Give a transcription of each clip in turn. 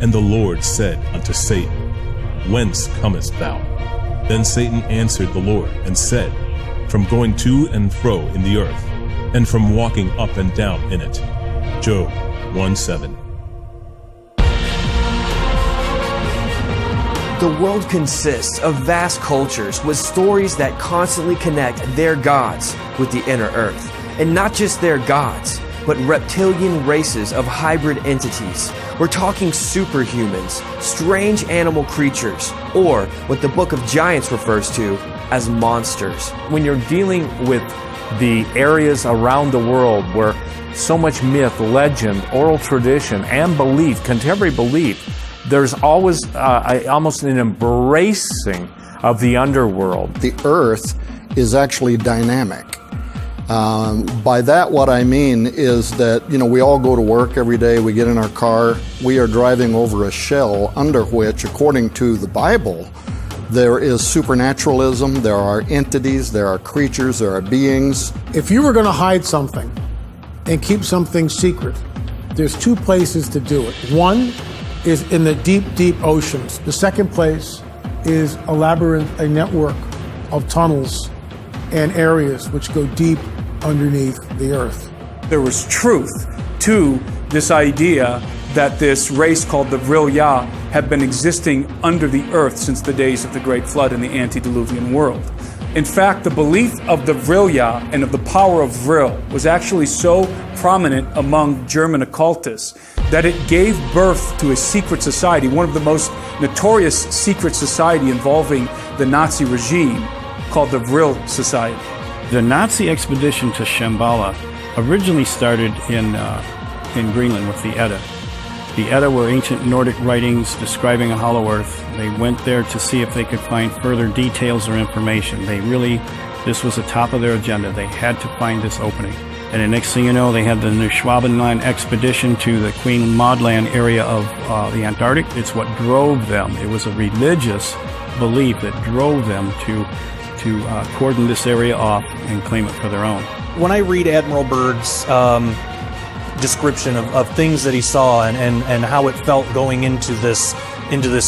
And the Lord said unto Satan, Whence comest thou? Then Satan answered the Lord and said, From going to and fro in the earth, and from walking up and down in it. Job 1:7. The world consists of vast cultures with stories that constantly connect their gods with the inner earth. And not just their gods, but reptilian races of hybrid entities. We're talking superhumans, strange animal creatures, or what the Book of Giants refers to as monsters. When you're dealing with the areas around the world where so much myth, legend, oral tradition, and belief, contemporary belief, there's always almost an embracing of the underworld. The earth is actually dynamic. By that, what I mean is that, we all go to work every day, we get in our car, we are driving over a shell under which, according to the Bible, there is supernaturalism, there are entities, there are creatures, there are beings. If you were going to hide something and keep something secret, there's two places to do it. One is in the deep, deep oceans. The second place is a labyrinth, a network of tunnels and areas which go deep underneath the earth. There was truth to this idea that this race called the Vril-Ya had been existing under the earth since the days of the Great Flood in the antediluvian world. In fact, the belief of the Vril-Ya and of the power of Vril was actually so prominent among German occultists that it gave birth to a secret society, one of the most notorious secret society involving the Nazi regime, called the Vril Society. The Nazi expedition to Shambhala originally started in Greenland with the Edda. The Edda were ancient Nordic writings describing a hollow earth. They went there to see if they could find further details or information. This was the top of their agenda. They had to find this opening. And the next thing you know, they had the Neuschwabenland expedition to the Queen Maud Land area of the Antarctic. It's what drove them. It was a religious belief that drove them to cordon this area off and claim it for their own. When I read Admiral Byrd's description of things that he saw and how it felt going into this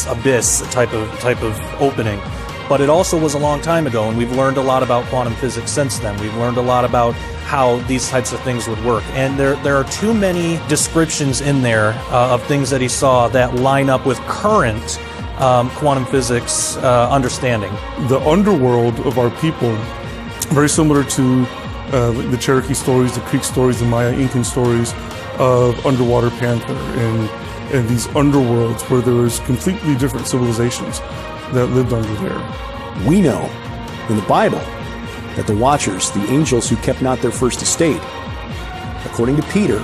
abyss type of opening, but it also was a long time ago, and we've learned a lot about quantum physics since then. We've learned a lot about how these types of things would work, and there are too many descriptions in there of things that he saw that line up with current quantum physics understanding. The underworld of our people, very similar to the Cherokee stories, the Creek stories, the Maya Incan stories of underwater panther and these underworlds where there was completely different civilizations that lived under there. We know in the Bible that the Watchers, the angels who kept not their first estate, according to Peter,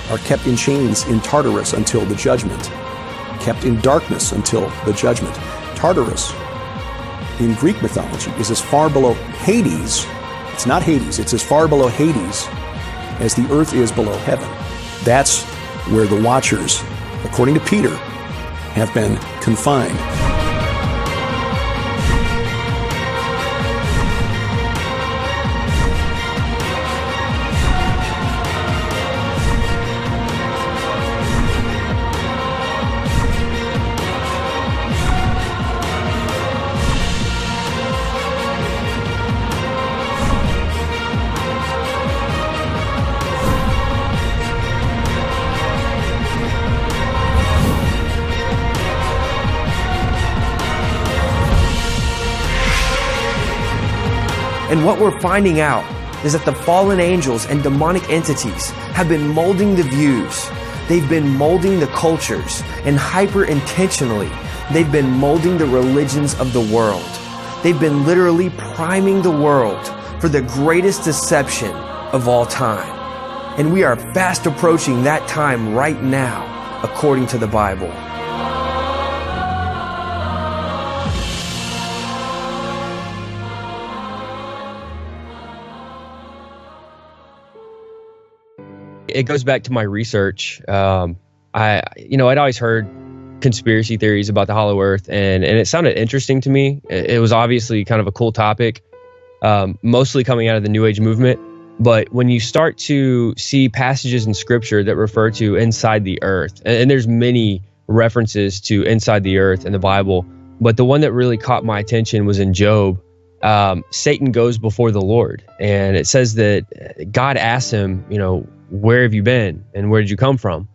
are kept in chains in Tartarus until the judgment, kept in darkness until the judgment. Tartarus, in Greek mythology, is as far below Hades. It's not Hades, it's as far below Hades as the earth is below heaven. That's where the Watchers, according to Peter, have been confined. And what we're finding out is that the fallen angels and demonic entities have been molding the views. They've been molding the cultures, and hyper-intentionally, they've been molding the religions of the world. They've been literally priming the world for the greatest deception of all time. And we are fast approaching that time right now, according to the Bible. It goes back to my research. I'd always heard conspiracy theories about the hollow earth, and it sounded interesting to me. It was obviously kind of a cool topic, mostly coming out of the New Age movement. But when you start to see passages in scripture that refer to inside the earth, and there's many references to inside the earth in the Bible, but the one that really caught my attention was in Job. Satan goes before the Lord, and it says that God asks him, where have you been and where did you come from?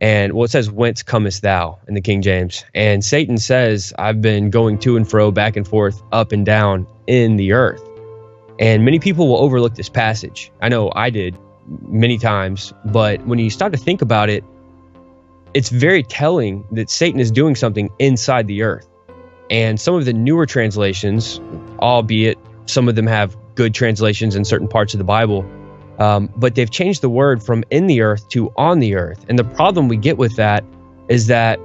And it says, whence comest thou in the King James? And Satan says, I've been going to and fro, back and forth, up and down in the earth. And many people will overlook this passage. I know I did many times, but when you start to think about it, it's very telling that Satan is doing something inside the earth. And some of the newer translations, albeit some of them have good translations in certain parts of the Bible, but they've changed the word from in the earth to on the earth. And the problem we get with that is that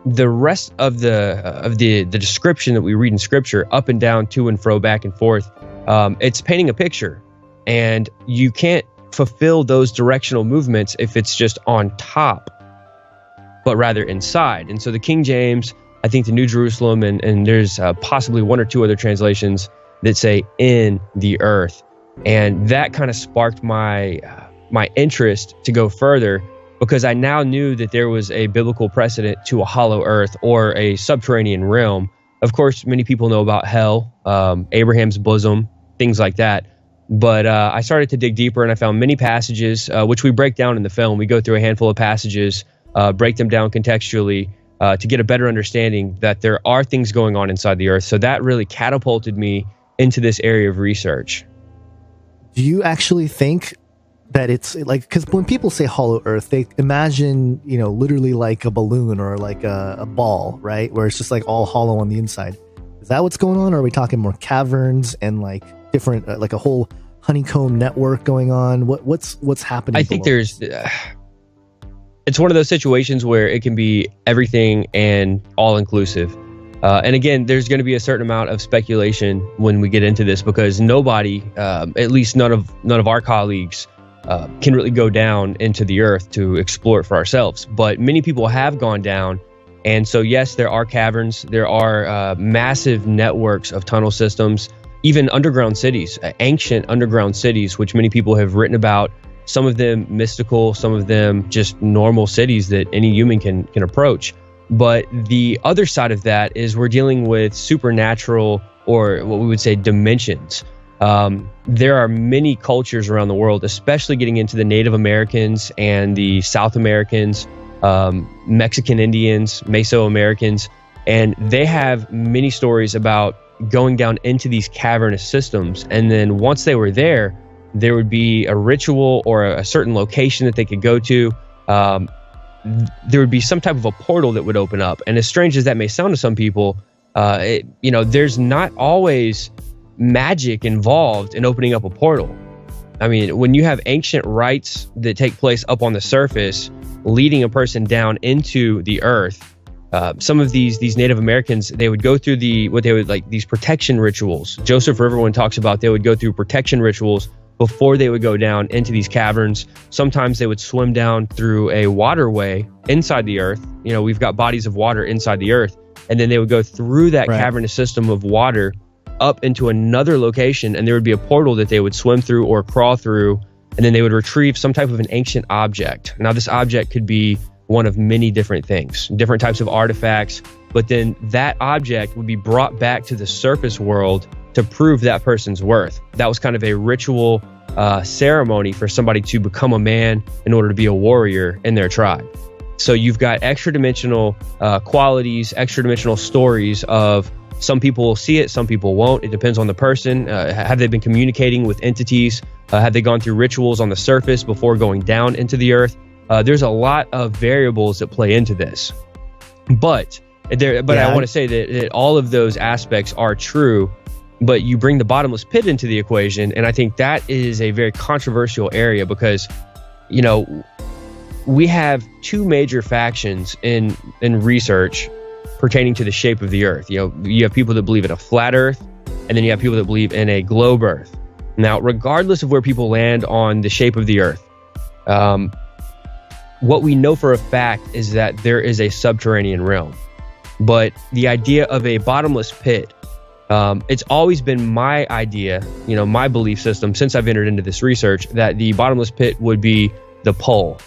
the rest of the description that we read in Scripture, up and down, to and fro, back and forth, it's painting a picture. And you can't fulfill those directional movements if it's just on top, but rather inside. And so the King James, I think the New Jerusalem, and there's possibly one or two other translations that say in the earth. And that kind of sparked my interest to go further, because I now knew that there was a biblical precedent to a hollow earth or a subterranean realm. Of course, many people know about hell, Abraham's bosom, things like that. But I started to dig deeper, and I found many passages, which we break down in the film. We go through a handful of passages, break them down contextually, to get a better understanding that there are things going on inside the earth. So that really catapulted me into this area of research. Do you actually think that it's like, because when people say hollow earth, they imagine, literally like a balloon or like a ball, right? Where it's just like all hollow on the inside. Is that what's going on? Or are we talking more caverns and like different, like a whole honeycomb network going on? What's happening? I think there's... it's one of those situations where it can be everything and all-inclusive. And again, there's going to be a certain amount of speculation when we get into this, because nobody, at least none of our colleagues, can really go down into the earth to explore it for ourselves. But many people have gone down. And so, yes, there are caverns. There are massive networks of tunnel systems, even underground cities, ancient underground cities, which many people have written about. Some of them mystical, some of them just normal cities that any human can approach. But the other side of that is we're dealing with supernatural, or what we would say dimensions. There are many cultures around the world, especially getting into the Native Americans and the South Americans, Mexican Indians, Mesoamericans, and they have many stories about going down into these cavernous systems. And then once they were there would be a ritual or a certain location that they could go to. There would be some type of a portal that would open up. And as strange as that may sound to some people, there's not always magic involved in opening up a portal. I mean, when you have ancient rites that take place up on the surface, leading a person down into the earth, some of these Native Americans, they would go through these protection rituals. Joseph Riverwind talks about they would go through protection rituals before they would go down into these caverns. Sometimes they would swim down through a waterway inside the earth. We've got bodies of water inside the earth. And then they would go through that cavernous system of water up into another location, and there would be a portal that they would swim through or crawl through, and then they would retrieve some type of an ancient object. Now, this object could be one of many different things, different types of artifacts, but then that object would be brought back to the surface world to prove that person's worth. That was kind of a ritual ceremony for somebody to become a man in order to be a warrior in their tribe. So you've got extra-dimensional qualities, extra-dimensional stories of some people will see it, some people won't. It depends on the person. Have they been communicating with entities? Have they gone through rituals on the surface before going down into the earth? There's a lot of variables that play into this. But I want to say that all of those aspects are true, but you bring the bottomless pit into the equation, and I think that is a very controversial area because, we have two major factions in research pertaining to the shape of the earth. You have people that believe in a flat earth, and then you have people that believe in a globe earth. Now, regardless of where people land on the shape of the earth, what we know for a fact is that there is a subterranean realm. But the idea of a bottomless pit, it's always been my idea, my belief system since I've entered into this research, that the bottomless pit would be the pole.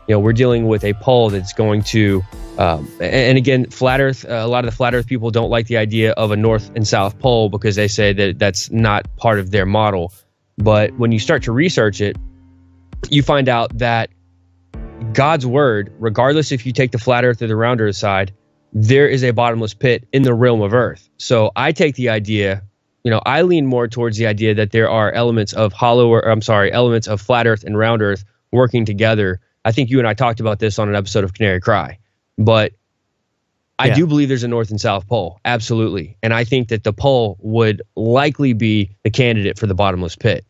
We're dealing with a pole that's going to And again, flat Earth, a lot of the flat Earth people don't like the idea of a North and South Pole because they say that that's not part of their model. But when you start to research it, you find out that God's word, regardless if you take the flat Earth or the round Earth side, there is a bottomless pit in the realm of Earth. So I take the idea, I lean more towards the idea that there are elements of elements of flat Earth and round Earth working together. I think you and I talked about this on an episode of Canary Cry, but I do believe there's a North and South Pole, absolutely. And I think that the pole would likely be the candidate for the bottomless pit.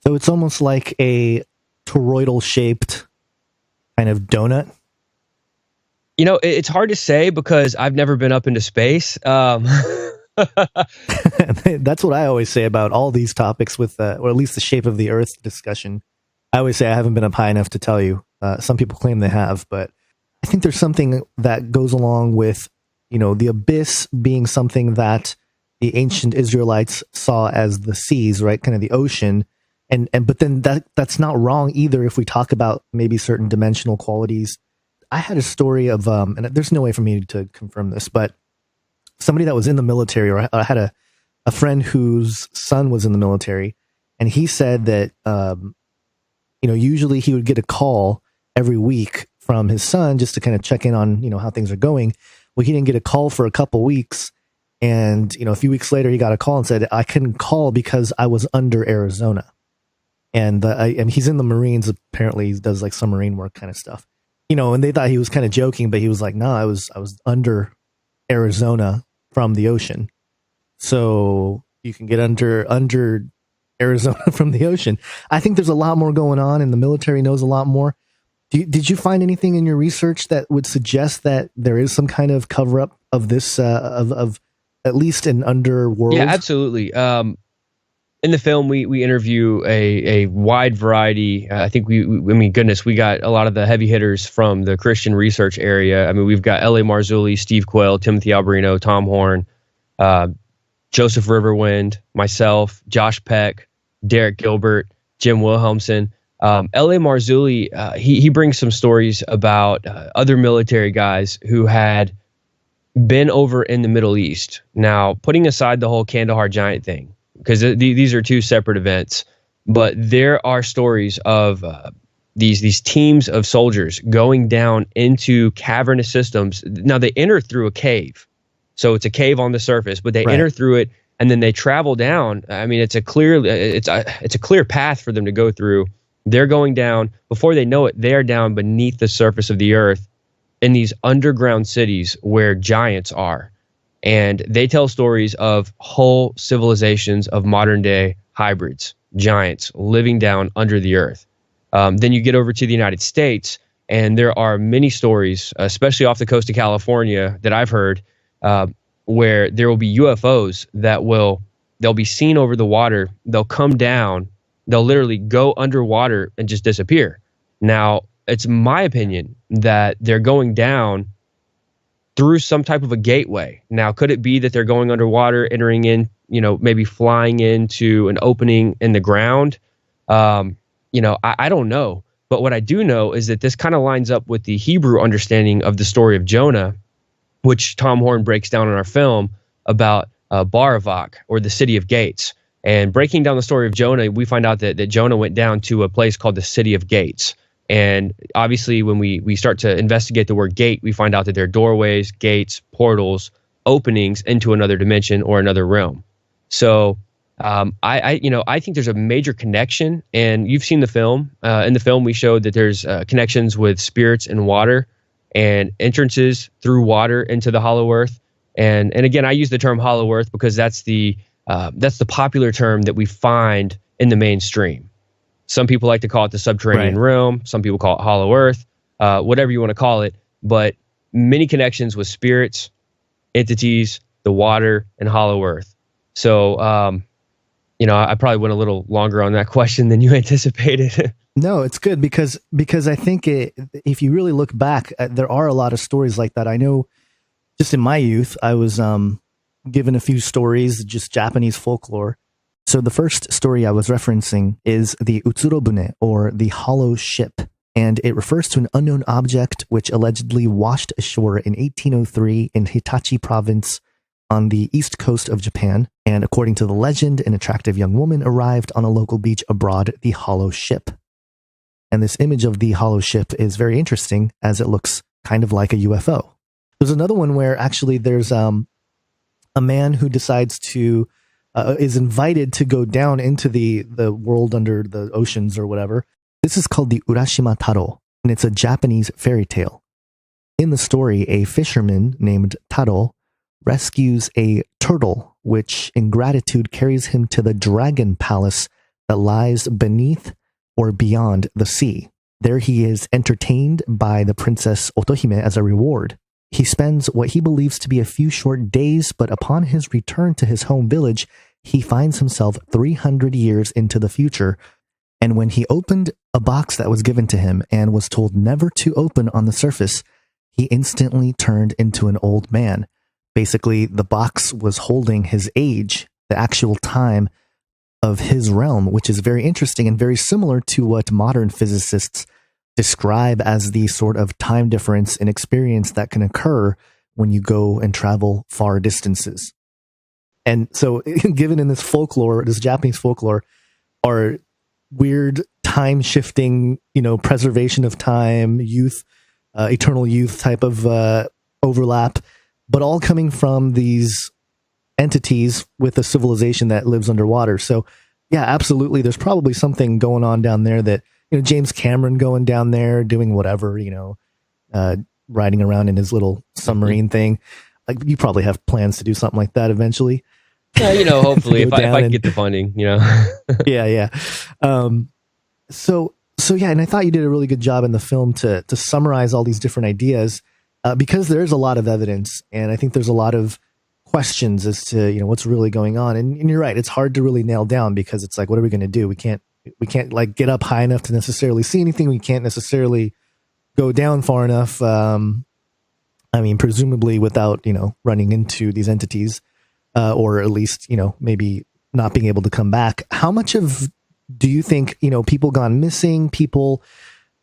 So it's almost like a toroidal-shaped kind of donut? It's hard to say because I've never been up into space. That's what I always say about all these topics with, or at least the shape of the Earth discussion. I always say I haven't been up high enough to tell you. Some people claim they have, but I think there's something that goes along with, the abyss being something that the ancient Israelites saw as the seas, right? Kind of the ocean. But then that's not wrong either if we talk about maybe certain dimensional qualities. I had a story of, and there's no way for me to confirm this, but somebody that was in the military, or I had a friend whose son was in the military, and he said that, usually he would get a call every week from his son just to kind of check in on, how things are going. Well, he didn't get a call for a couple weeks. And, a few weeks later, he got a call and said, I couldn't call because I was under Arizona. And he's in the Marines. Apparently he does like submarine work kind of stuff, and they thought he was kind of joking, but he was like, no, I was under Arizona from the ocean. So you can get under Arizona from the ocean. I think there's a lot more going on, and the military knows a lot more. Did you find anything in your research that would suggest that there is some kind of cover up of this, of at least an underworld? Yeah, absolutely. In the film, we interview a wide variety. I think we got a lot of the heavy hitters from the Christian research area. I mean, we've got L.A. Marzulli, Steve Quayle, Timothy Alberino, Tom Horn, Joseph Riverwind, myself, Josh Peck, Derek Gilbert, Jim Wilhelmsen. L.A. Marzulli, he brings some stories about other military guys who had been over in the Middle East. Now, putting aside the whole Kandahar Giant thing, because these are two separate events, but there are stories of these teams of soldiers going down into cavernous systems. Now, they enter through a cave. So it's a cave on the surface, but they enter through it, and then they travel down. I mean, it's a clear path for them to go through. They're going down. Before they know it, they are down beneath the surface of the earth in these underground cities where giants are. And they tell stories of whole civilizations of modern day hybrids, giants living down under the earth. Then you get over to the United States, and there are many stories, especially off the coast of California, that I've heard, where there will be UFOs they'll be seen over the water. They'll come down. They'll literally go underwater and just disappear. Now, it's my opinion that they're going down through some type of a gateway. Now, could it be that they're going underwater, entering in, maybe flying into an opening in the ground? I don't know. But what I do know is that this kind of lines up with the Hebrew understanding of the story of Jonah, which Tom Horn breaks down in our film about Baravak, or the city of gates. And breaking down the story of Jonah, we find out that Jonah went down to a place called the city of gates. And obviously, when we start to investigate the word gate, we find out that there are doorways, gates, portals, openings into another dimension or another realm. So I think there's a major connection, and you've seen the film. In the film, we showed that there's connections with spirits and water, and entrances through water into the hollow earth. And again, I use the term hollow earth because that's the popular term that we find in the mainstream. Some people like to call it the subterranean realm. Some people call it hollow earth, whatever you want to call it. But many connections with spirits, entities, the water, and hollow earth. So, I probably went a little longer on that question than you anticipated. No, it's good because I think if you really look back, there are a lot of stories like that. I know just in my youth, I was given a few stories, just Japanese folklore. So the first story I was referencing is the Utsurobune, or the hollow ship. and it refers to an unknown object which allegedly washed ashore in 1803 in Hitachi province on the east coast of Japan. And according to the legend, an attractive young woman arrived on a local beach aboard the hollow ship. And this image of the hollow ship is very interesting as it looks kind of like a UFO. There's another one where actually there's a man who decides to is invited to go down into the world under the oceans or whatever. This is called the Urashima Taro, and it's a Japanese fairy tale. In the story, a fisherman named Taro rescues a turtle, which in gratitude carries him to the dragon palace that lies beneath or beyond the sea. There he is entertained by the princess Otohime as a reward. He spends what he believes to be a few short days, but upon his return to his home village, he finds himself 300 years into the future. And when he opened a box that was given to him and was told never to open on the surface, he instantly turned into an old man. Basically, the box was holding his age, the actual time of his realm, which is very interesting and very similar to what modern physicists describe as the sort of time difference and experience that can occur when you go and travel far distances. And so, given in this folklore, this Japanese folklore, are weird time shifting, preservation of time, youth, eternal youth type of overlap, but all coming from these entities with a civilization that lives underwater. So, yeah, absolutely. There's probably something going on down there that, James Cameron going down there doing whatever, riding around in his little submarine thing. Like, you probably have plans to do something like that eventually. Yeah, hopefully if I can get the funding, Yeah. So yeah, and I thought you did a really good job in the film to summarize all these different ideas, because there's a lot of evidence, and I think there's a lot of questions as to what's really going on. And you're right, it's hard to really nail down because it's like, what are we going to do? We can't like get up high enough to necessarily see anything. We can't necessarily go down far enough. Presumably without running into these entities, or at least maybe not being able to come back. How much do you think people gone missing, people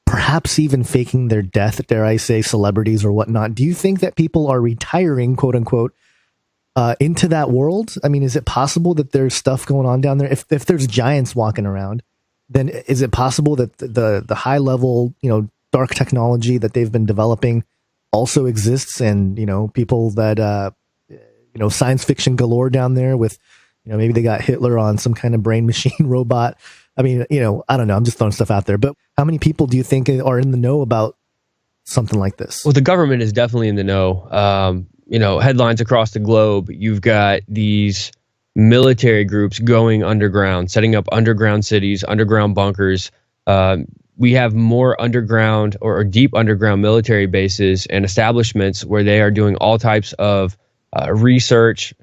perhaps even faking their death, dare I say, celebrities or whatnot? Do you think that people are retiring, quote unquote, into that world? I mean, is it possible that there's stuff going on down there? If there's giants walking around, then is it possible that the high level, dark technology that they've been developing also exists, and people that science fiction galore down there with maybe they got Hitler on some kind of brain machine robot? I mean, I don't know. I'm just throwing stuff out there. But how many people do you think are in the know about something like this? Well, the government is definitely in the know. Headlines across the globe. You've got these military groups going underground, setting up underground cities, underground bunkers. We have more underground or deep underground military bases and establishments where they are doing all types of research,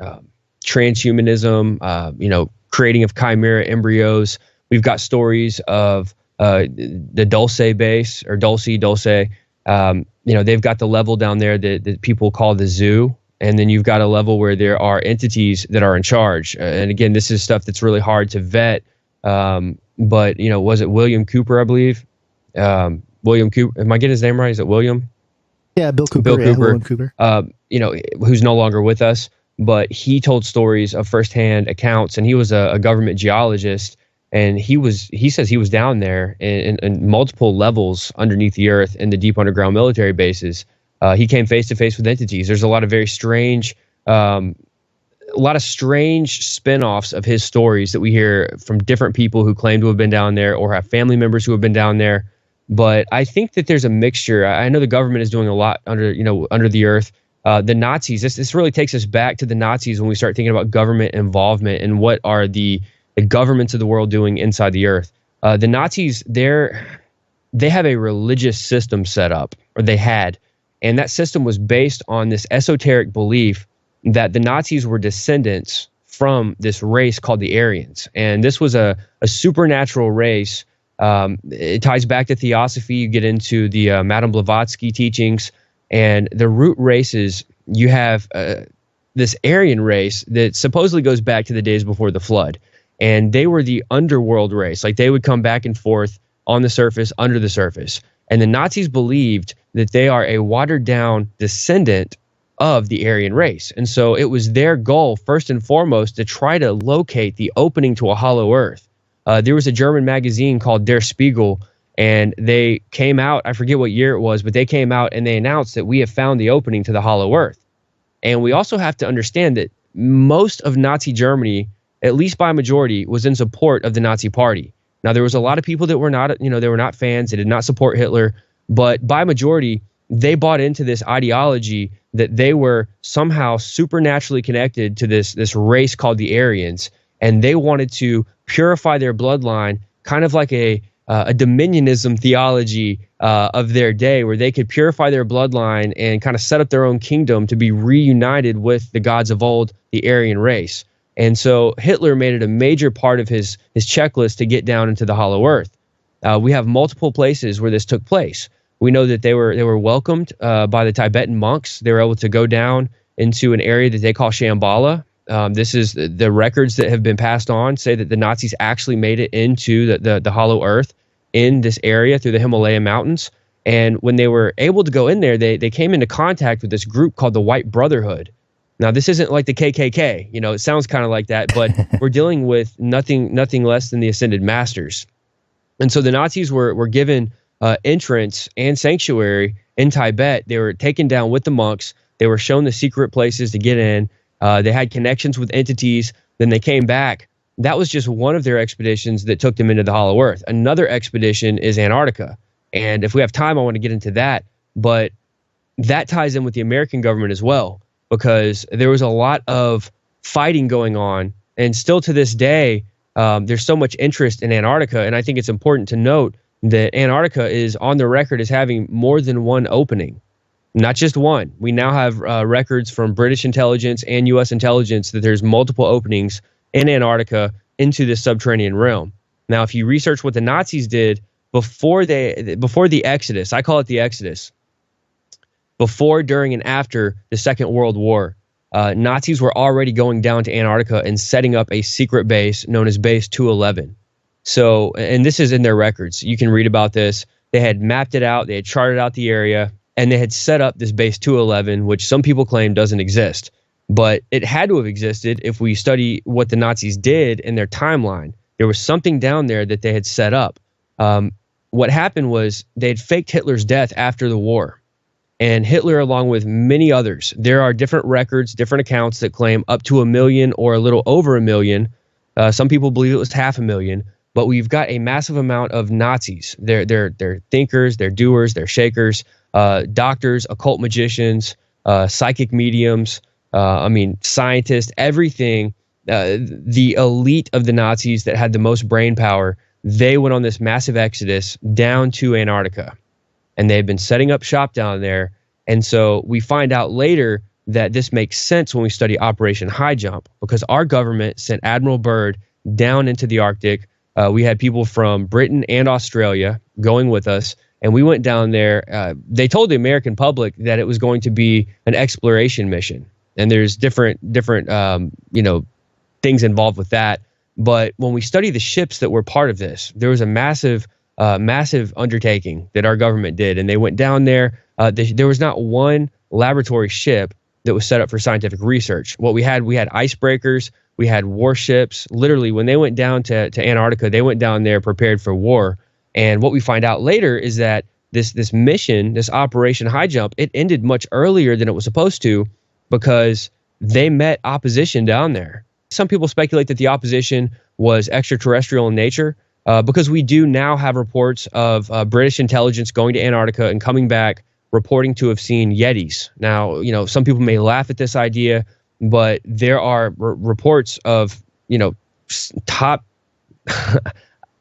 transhumanism, creating of chimera embryos. We've got stories of the Dulce base, or Dulce. They've got the level down there that people call the zoo. And then you've got a level where there are entities that are in charge. And again, this is stuff that's really hard to vet. But, was it William Cooper, I believe? William Cooper. Am I getting his name right? Is it William? Yeah, Bill Cooper. Bill Cooper. William Cooper. Who's no longer with us. But he told stories of firsthand accounts, and he was a government geologist. And he says he was down there in multiple levels underneath the earth in the deep underground military bases. He came face to face with entities. There's a lot of very strange, spin-offs of his stories that we hear from different people who claim to have been down there or have family members who have been down there. But I think that there's a mixture. I know the government is doing a lot under the earth. The Nazis, this really takes us back to the Nazis when we start thinking about government involvement and what are the governments of the world doing inside the earth. The Nazis, they have a religious system set up, or they had. And that system was based on this esoteric belief that the Nazis were descendants from this race called the Aryans. And this was a supernatural race. It ties back to theosophy. You get into the Madame Blavatsky teachings. And the root races, you have this Aryan race that supposedly goes back to the days before the flood. And they were the underworld race. Like, they would come back and forth on the surface, under the surface. And the Nazis believed that they are a watered-down descendant of the Aryan race. And so it was their goal, first and foremost, to try to locate the opening to a hollow earth. There was a German magazine called Der Spiegel, and they came out, I forget what year it was, but they came out and they announced that we have found the opening to the hollow earth. And we also have to understand that most of Nazi Germany, at least by majority, was in support of the Nazi Party. Now, there was a lot of people that were not, they were not fans. They did not support Hitler. But by majority, they bought into this ideology that they were somehow supernaturally connected to this race called the Aryans. And they wanted to purify their bloodline, kind of like a dominionism theology of their day, where they could purify their bloodline and kind of set up their own kingdom to be reunited with the gods of old, the Aryan race. And so Hitler made it a major part of his checklist to get down into the hollow earth. We have multiple places where this took place. We know that they were welcomed by the Tibetan monks. They were able to go down into an area that they call Shambhala. This is the records that have been passed on say that the Nazis actually made it into the hollow earth in this area through the Himalaya mountains. And when they were able to go in there, they came into contact with this group called the White Brotherhood. Now, this isn't like the KKK. It sounds kind of like that, but we're dealing with nothing less than the Ascended Masters. And so the Nazis were given entrance and sanctuary in Tibet. They were taken down with the monks. They were shown the secret places to get in. They had connections with entities. Then they came back. That was just one of their expeditions that took them into the hollow earth. Another expedition is Antarctica. And if we have time, I want to get into that. But that ties in with the American government as well, because there was a lot of fighting going on. And still to this day, there's so much interest in Antarctica. And I think it's important to note that Antarctica is on the record as having more than one opening. Not just one. We now have records from British intelligence and U.S. intelligence that there's multiple openings in Antarctica into the subterranean realm. Now, if you research what the Nazis did before the Exodus, I call it the Exodus, before, during, and after the Second World War, Nazis were already going down to Antarctica and setting up a secret base known as Base 211. So, and this is in their records. You can read about this. They had mapped it out. They had charted out the area. And they had set up this Base 211, which some people claim doesn't exist. But it had to have existed if we study what the Nazis did in their timeline. There was something down there that they had set up. What happened was they had faked Hitler's death after the war. And Hitler, along with many others, there are different records, different accounts that claim up to 1 million or a little over 1 million. Some people believe it was 500,000. But we've got a massive amount of Nazis. They're thinkers, they're doers, they're shakers, doctors, occult magicians, psychic mediums, scientists, everything. The elite of the Nazis that had the most brain power, they went on this massive exodus down to Antarctica. And they've been setting up shop down there. And so we find out later that this makes sense when we study Operation High Jump, because our government sent Admiral Byrd down into the Arctic. We had people from Britain and Australia going with us, and we went down there. They told the American public that it was going to be an exploration mission, and there's different things involved with that. But when we study the ships that were part of this, there was a massive undertaking that our government did, and they went down there. There was not one laboratory ship that was set up for scientific research. What we had icebreakers. We had warships. Literally, when they went down to Antarctica, they went down there prepared for war. And what we find out later is that this mission, this Operation High Jump, it ended much earlier than it was supposed to, because they met opposition down there. Some people speculate that the opposition was extraterrestrial in nature, because we do now have reports of British intelligence going to Antarctica and coming back reporting to have seen Yetis. Now, some people may laugh at this idea, but there are reports of, top,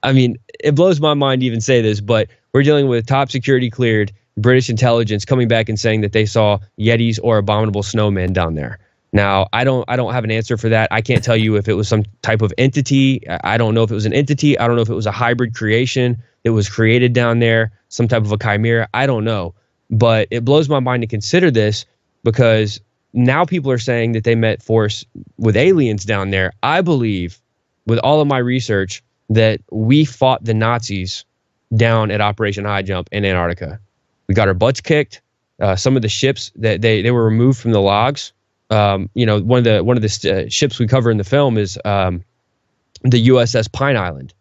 it blows my mind to even say this, but we're dealing with top security cleared British intelligence coming back and saying that they saw Yetis or abominable snowmen down there. Now, I don't have an answer for that. I can't tell you if it was some type of entity. I don't know if it was an entity. I don't know if it was a hybrid creation that was created down there, some type of a chimera. I don't know. But it blows my mind to consider this, because now people are saying that they met force with aliens down there. I believe, with all of my research, that we fought the Nazis down at Operation High Jump in Antarctica. We got our butts kicked. Some of the ships that they were removed from the logs. One of the ships we cover in the film is the USS Pine Island,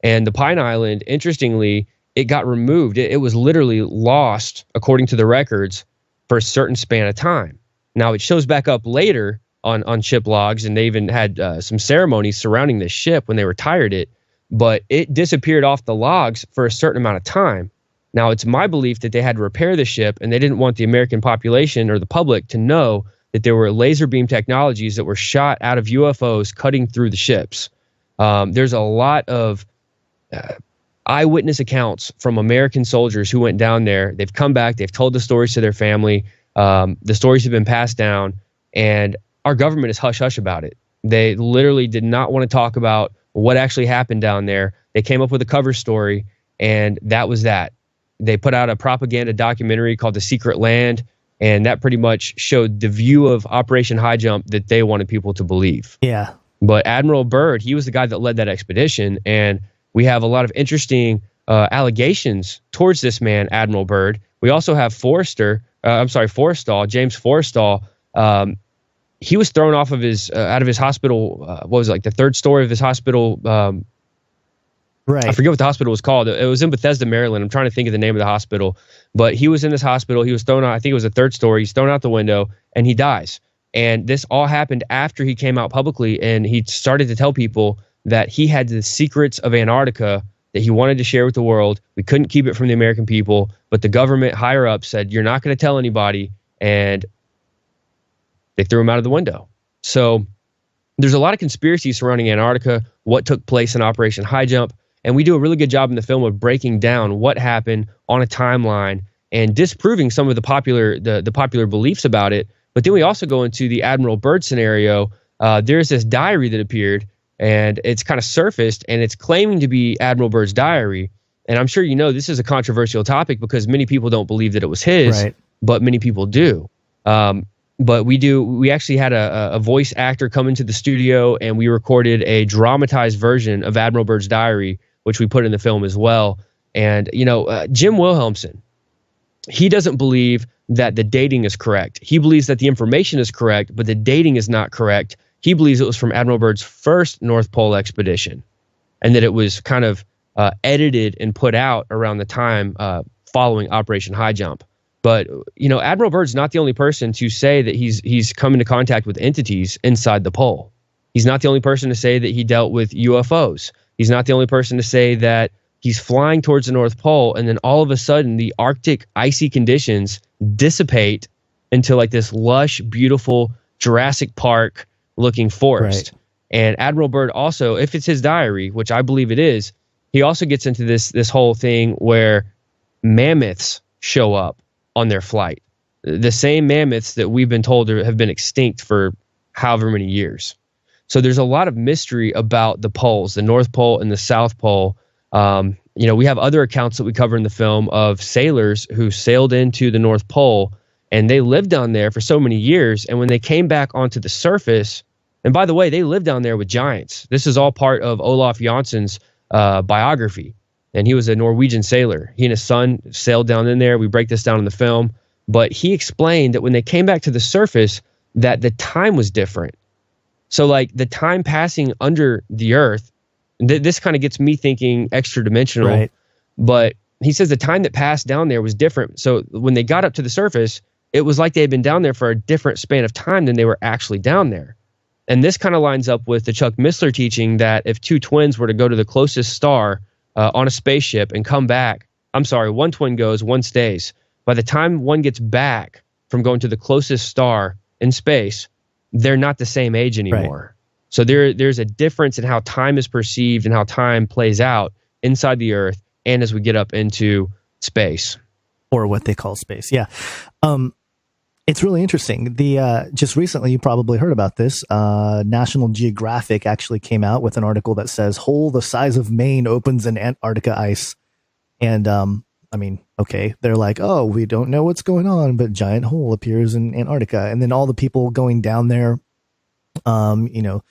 and the Pine Island, interestingly, it got removed. It was literally lost, according to the records, for a certain span of time. Now it shows back up later on ship logs, and they even had some ceremonies surrounding this ship when they retired it, but it disappeared off the logs for a certain amount of time. Now, it's my belief that they had to repair the ship, and they didn't want the American population or the public to know that there were laser beam technologies that were shot out of UFOs cutting through the ships. There's a lot of eyewitness accounts from American soldiers who went down there. They've come back. They've told the stories to their family. The stories have been passed down, and our government is hush-hush about it. They literally did not want to talk about what actually happened down there. They came up with a cover story, and that was that. They put out a propaganda documentary called The Secret Land, and that pretty much showed the view of Operation High Jump that they wanted people to believe. Yeah. But Admiral Byrd, he was the guy that led that expedition, and we have a lot of interesting allegations towards this man, Admiral Byrd. We also have Forrestall, James Forrestall. He was thrown off of out of his hospital. The third story of his hospital? Right. I forget what the hospital was called. It was in Bethesda, Maryland. I'm trying to think of the name of the hospital. But he was in this hospital. He was thrown out. I think it was the third story. He's thrown out the window, and he dies. And this all happened after he came out publicly, and he started to tell people that he had the secrets of Antarctica that he wanted to share with the world. We couldn't keep it from the American people, but the government higher up said, you're not going to tell anybody, and they threw him out of the window. So there's a lot of conspiracy surrounding Antarctica, what took place in Operation High Jump, and we do a really good job in the film of breaking down what happened on a timeline and disproving some of the popular beliefs about it. But then we also go into the Admiral Byrd scenario. There's this diary that appeared, and it's kind of surfaced, and it's claiming to be Admiral Byrd's diary. And I'm sure you know this is a controversial topic because many people don't believe that it was his, right, but many people do. But we actually had a voice actor come into the studio, and we recorded a dramatized version of Admiral Byrd's diary, which we put in the film as well. And, Jim Wilhelmsen, he doesn't believe that the dating is correct. He believes that the information is correct, but the dating is not correct. He believes it was from Admiral Byrd's first North Pole expedition, and that it was kind of edited and put out around the time following Operation High Jump. But, Admiral Byrd's not the only person to say that he's come into contact with entities inside the pole. He's not the only person to say that he dealt with UFOs. He's not the only person to say that he's flying towards the North Pole, and then all of a sudden the Arctic icy conditions dissipate into like this lush, beautiful Jurassic Park looking forest. Right. And Admiral Byrd also, if it's his diary, which I believe it is, he also gets into this whole thing where mammoths show up on their flight. The same mammoths that we've been told have been extinct for however many years. So there's a lot of mystery about the poles, the North Pole and the South Pole. We have other accounts that we cover in the film of sailors who sailed into the North Pole, and they lived down there for so many years. And when they came back onto the surface, and by the way, they lived down there with giants. This is all part of Olaf Jansson's biography. And he was a Norwegian sailor. He and his son sailed down in there. We break this down in the film. But he explained that when they came back to the surface, that the time was different. So like the time passing under the earth, this kind of gets me thinking extra dimensional. Right. But he says the time that passed down there was different. So when they got up to the surface, it was like they had been down there for a different span of time than they were actually down there. And this kind of lines up with the Chuck Missler teaching that if two twins were to go to the closest star on a spaceship and come back, one twin goes, one stays. By the time one gets back from going to the closest star in space, they're not the same age anymore. Right. So there's a difference in how time is perceived and how time plays out inside the Earth and as we get up into space. Or what they call space, yeah. It's really interesting. Just recently, you probably heard about this. National Geographic actually came out with an article that says hole the size of Maine opens in Antarctica ice. And they're like, oh, we don't know what's going on, but giant hole appears in Antarctica. And then all the people going down there, the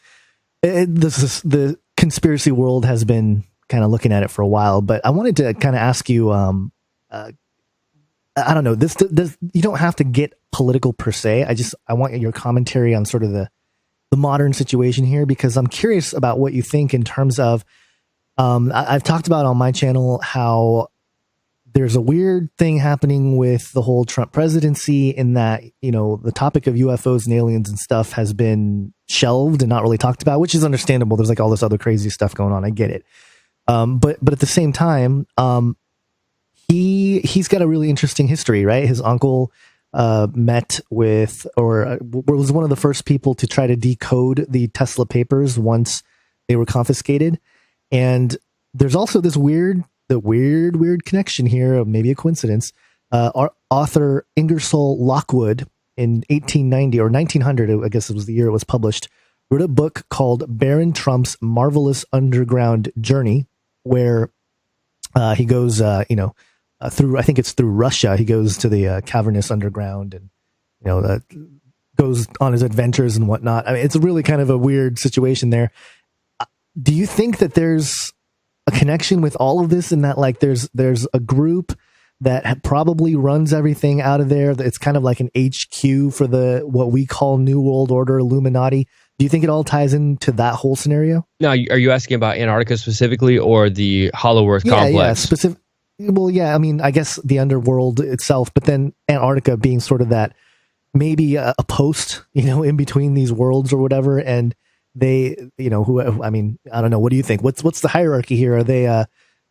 conspiracy world has been kind of looking at it for a while, but I wanted to kind of ask you, I don't know, this you don't have to get political per se. I want your commentary on sort of the modern situation here, because I'm curious about what you think in terms of, I've talked about on my channel how there's a weird thing happening with the whole Trump presidency, in that, you know, the topic of UFOs and aliens and stuff has been shelved and not really talked about, which is understandable. There's like all this other crazy stuff going on. I get it. But at the same time, he's got a really interesting history, right? His uncle met with, or was one of the first people to try to decode the Tesla papers once they were confiscated. And there's also this weird connection here, maybe a coincidence. Our author Ingersoll Lockwood in 1890 or 1900, I guess it was the year it was published, wrote a book called Baron Trump's Marvelous Underground Journey, where he goes, through, I think it's through Russia. He goes to the cavernous underground and, goes on his adventures and whatnot. I mean, it's really kind of a weird situation there. Do you think that there's a connection with all of this, in that like there's a group that probably runs everything out of there? It's kind of like an HQ for what we call New World Order, Illuminati. Do you think it all ties into that whole scenario? Now, are you asking about Antarctica specifically, or the Hollow Earth complex? Yeah, well, yeah, I mean, I guess the underworld itself, but then Antarctica being sort of that, maybe a post, in between these worlds or whatever. And they, I don't know. What do you think? What's the hierarchy here? Are they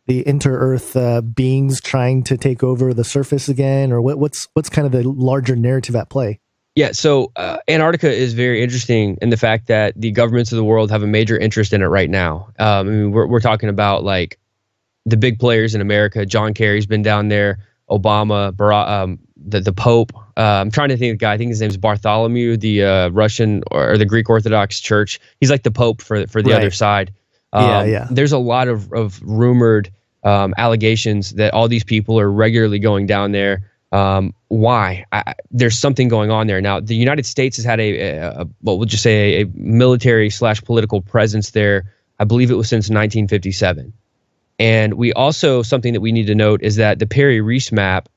the inter-Earth beings trying to take over the surface again, or what's kind of the larger narrative at play? Yeah, so Antarctica is very interesting in the fact that the governments of the world have a major interest in it right now. We're talking about like the big players in America. John Kerry's been down there. Obama, the Pope. I'm trying to think of the guy. I think his name is Bartholomew, the Russian or the Greek Orthodox Church. He's like the Pope for the other side. There's a lot of rumored allegations that all these people are regularly going down there. Why? There's something going on there. Now, the United States has had a military/political presence there. I believe it was since 1957. And we also, something that we need to note is that the Perry-Reese map,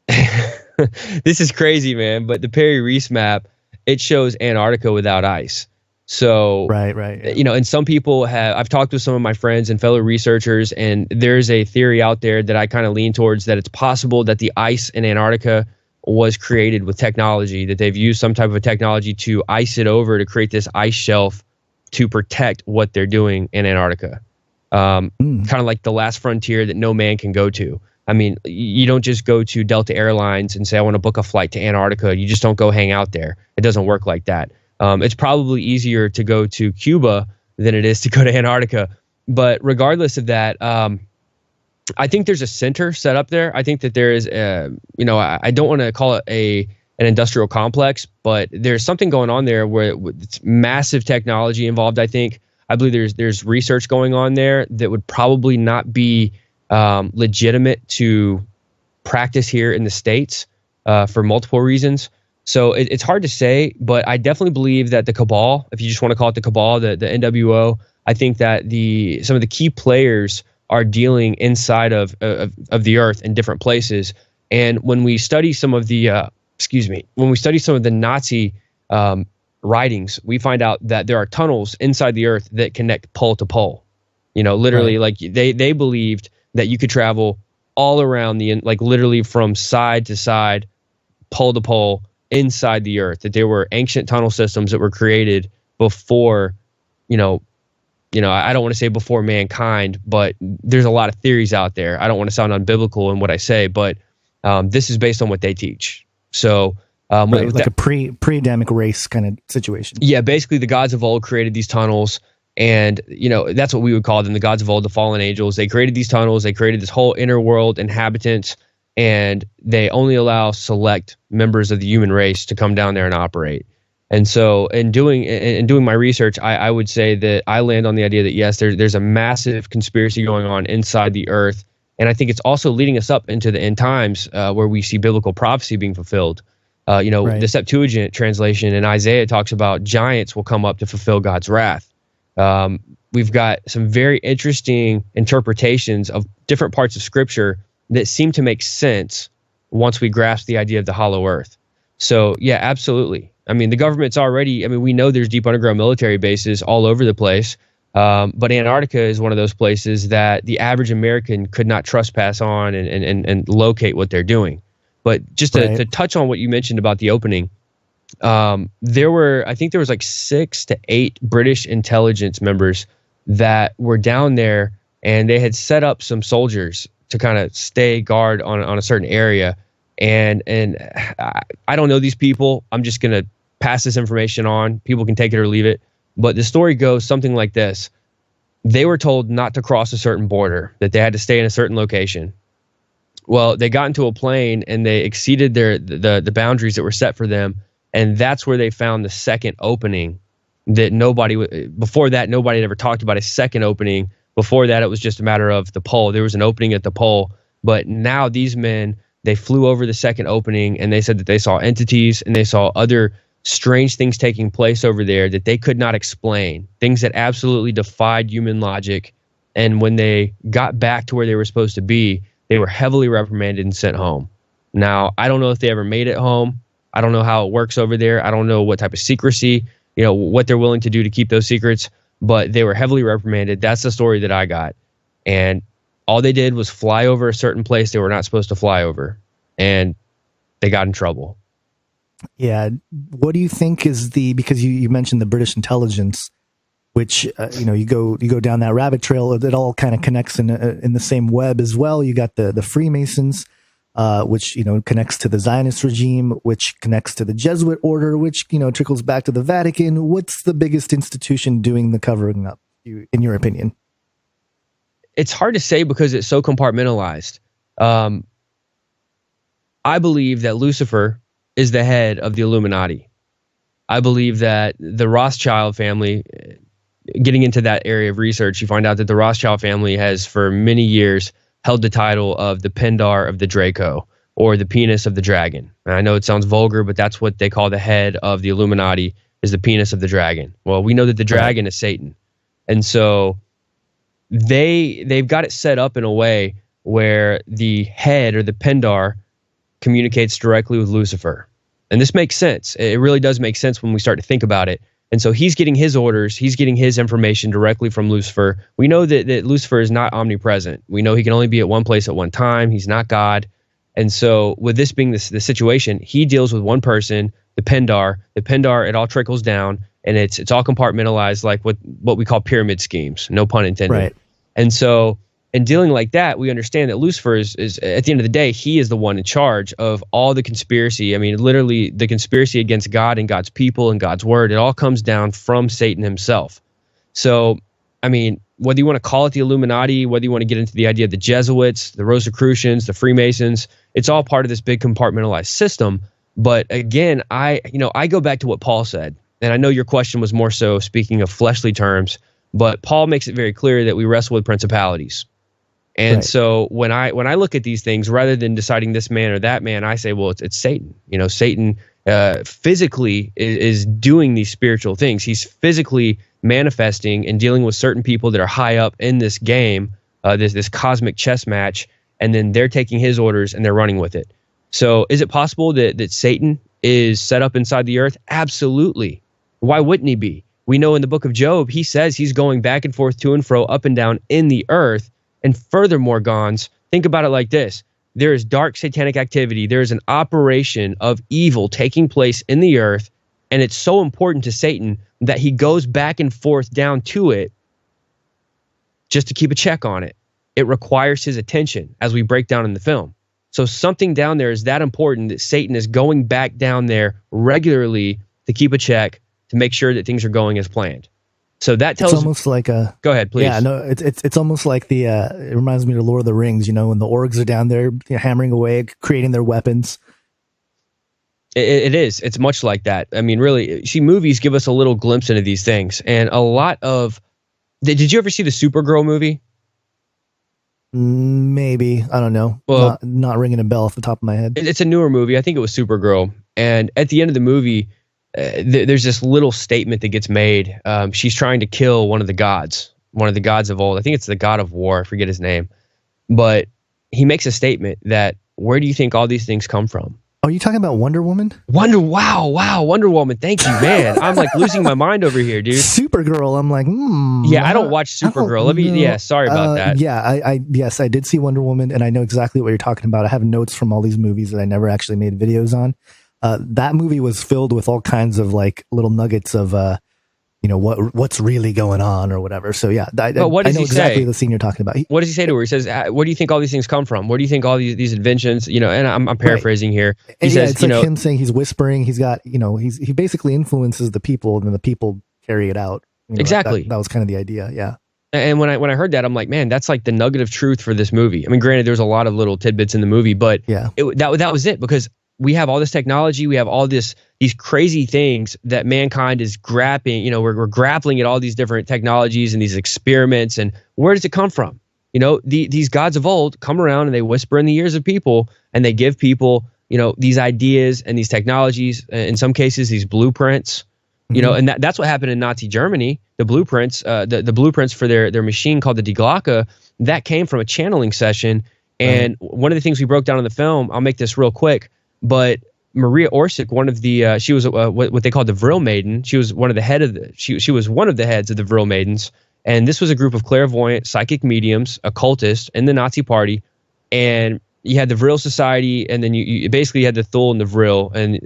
this is crazy, man, but the Perry-Reese map, it shows Antarctica without ice. So, right. Yeah. And some people I've talked with some of my friends and fellow researchers, and there's a theory out there that I kind of lean towards, that it's possible that the ice in Antarctica was created with technology, that they've used some type of technology to ice it over to create this ice shelf to protect what they're doing in Antarctica. Kind of like the last frontier that no man can go to. I mean, you don't just go to Delta Airlines and say, I want to book a flight to Antarctica. You just don't go hang out there. It doesn't work like that. It's probably easier to go to Cuba than it is to go to Antarctica. But regardless of that, I think there's a center set up there. I think that there is, I don't want to call it an industrial complex, but there's something going on there where it's massive technology involved, I think. I believe there's research going on there that would probably not be legitimate to practice here in the States for multiple reasons. So it's hard to say, but I definitely believe that the cabal, if you just want to call it the cabal, the NWO, I think that some of the key players are dealing inside of the Earth in different places. And when we study some of the Nazi writings, we find out that there are tunnels inside the Earth that connect pole to pole. Literally, right. Like they believed that you could travel all around literally from side to side, pole to pole inside the Earth. That there were ancient tunnel systems that were created before, I don't want to say before mankind, but there's a lot of theories out there. I don't want to sound unbiblical in what I say, but this is based on what they teach. So. Right, like a pre-Adamic race kind of situation. Yeah, basically the gods of old created these tunnels, and that's what we would call them, the gods of old, the fallen angels. They created these tunnels, they created this whole inner world inhabitants, and they only allow select members of the human race to come down there and operate. And so in doing my research, I would say that I land on the idea that yes, there's a massive conspiracy going on inside the Earth, and I think it's also leading us up into the end times where we see biblical prophecy being fulfilled. Right. The Septuagint translation in Isaiah talks about giants will come up to fulfill God's wrath. we've got some very interesting interpretations of different parts of Scripture that seem to make sense once we grasp the idea of the hollow earth. So, yeah, absolutely. I mean, the government's already, I mean, we know there's deep underground military bases all over the place, but Antarctica is one of those places that the average American could not trespass on and locate what they're doing. But just to touch on what you mentioned about the opening, I think there was like 6 to 8 British intelligence members that were down there, and they had set up some soldiers to kind of stay guard on a certain area. And I don't know these people. I'm just going to pass this information on. People can take it or leave it. But the story goes something like this. They were told not to cross a certain border, that they had to stay in a certain location. Well, they got into a plane and they exceeded the boundaries that were set for them. And that's where they found the second opening that before that, nobody had ever talked about a second opening. Before that, it was just a matter of the pole. There was an opening at the pole. But now these men, they flew over the second opening and they said that they saw entities and they saw other strange things taking place over there that they could not explain, things that absolutely defied human logic. And when they got back to where they were supposed to be, they were heavily reprimanded and sent home. Now, I don't know if they ever made it home. I don't know how it works over there. I don't know what type of secrecy, what they're willing to do to keep those secrets, but they were heavily reprimanded. That's the story that I got. And all they did was fly over a certain place they were not supposed to fly over, and they got in trouble. Yeah. What do you think is because you mentioned the British intelligence, which, you go down that rabbit trail, it all kind of connects in the same web as well. You got the Freemasons, which, connects to the Zionist regime, which connects to the Jesuit order, which, trickles back to the Vatican. What's the biggest institution doing the covering up, in your opinion? It's hard to say because it's so compartmentalized. I believe that Lucifer is the head of the Illuminati. I believe that the Rothschild family, getting into that area of research, you find out that the Rothschild family has for many years held the title of the Pindar of the Draco, or the penis of the dragon. And I know it sounds vulgar, but that's what they call the head of the Illuminati, is the penis of the dragon. Well, we know that the dragon is Satan. And so they've got it set up in a way where the head, or the Pindar, communicates directly with Lucifer. And this makes sense. It really does make sense when we start to think about it. And so he's getting his orders, he's getting his information directly from Lucifer. We know that Lucifer is not omnipresent. We know he can only be at one place at one time. He's not God. And so with this being the situation, he deals with one person, the Pindar. The Pindar, it all trickles down, and it's all compartmentalized, like what we call pyramid schemes, no pun intended. Right. And so in dealing like that, we understand that Lucifer is at the end of the day, he is the one in charge of all the conspiracy. I mean, literally the conspiracy against God and God's people and God's word, it all comes down from Satan himself. So, I mean, whether you want to call it the Illuminati, whether you want to get into the idea of the Jesuits, the Rosicrucians, the Freemasons, it's all part of this big compartmentalized system. But again, I go back to what Paul said, and I know your question was more so speaking of fleshly terms, but Paul makes it very clear that we wrestle with principalities. And right. So when I look at these things, rather than deciding this man or that man, I say, well, it's Satan. Satan physically is doing these spiritual things. He's physically manifesting and dealing with certain people that are high up in this game, this cosmic chess match, and then they're taking his orders and they're running with it. So is it possible that Satan is set up inside the earth? Absolutely. Why wouldn't he be? We know in the book of Job, he says he's going back and forth, to and fro, up and down in the earth. And furthermore, Gons, think about it like this. There is dark satanic activity. There is an operation of evil taking place in the earth. And it's so important to Satan that he goes back and forth down to it just to keep a check on it. It requires his attention, as we break down in the film. So something down there is that important that Satan is going back down there regularly to keep a check, to make sure that things are going as planned. So that tells. It's almost like a. Go ahead, please. Yeah, no, it's almost like the. It reminds me of Lord of the Rings. When the orcs are down there hammering away, creating their weapons. It is. It's much like that. I mean, really, movies give us a little glimpse into these things, and a lot of. Did you ever see the Supergirl movie? Maybe, I don't know. Well, not ringing a bell off the top of my head. It's a newer movie. I think it was Supergirl, and at the end of the movie. There's this little statement that gets made. She's trying to kill one of the gods, one of the gods of old. I think it's the god of war. I forget his name. But he makes a statement that, where do you think all these things come from? Are you talking about Wonder Woman? Wow, Wonder Woman. Thank you, man. I'm like losing my mind over here, dude. Supergirl. I'm like, yeah, I don't watch Supergirl. Sorry about that. Yeah, yes, I did see Wonder Woman, and I know exactly what you're talking about. I have notes from all these movies that I never actually made videos on. That movie was filled with all kinds of like little nuggets of, what's really going on or whatever. So yeah, I know exactly the scene you're talking about. What does he say to her? He says, "Where do you think all these things come from? Where do you think all these inventions?" And I'm paraphrasing here. He says, it's like him saying he's whispering. He's got, he basically influences the people, and then the people carry it out. Exactly. That was kind of the idea. Yeah. And when I heard that, I'm like, man, that's like the nugget of truth for this movie. I mean, granted, there's a lot of little tidbits in the movie, but that was it, because we have all this technology, we have all these crazy things that mankind is grappling. We're grappling at all these different technologies and these experiments. And where does it come from? These gods of old come around and they whisper in the ears of people, and they give people, these ideas and these technologies. In some cases, these blueprints. And that's what happened in Nazi Germany. The blueprints, the blueprints for their machine called the Die Glocke, that came from a channeling session. And one of the things we broke down in the film, I'll make this real quick, but Maria Orsic, one of the she was what they called the Vril Maiden. She was one of the she was one of the heads of the Vril Maidens, and this was a group of clairvoyant, psychic mediums, occultists in the Nazi Party. And you had the Vril Society, and then you basically had the Thule and the Vril, and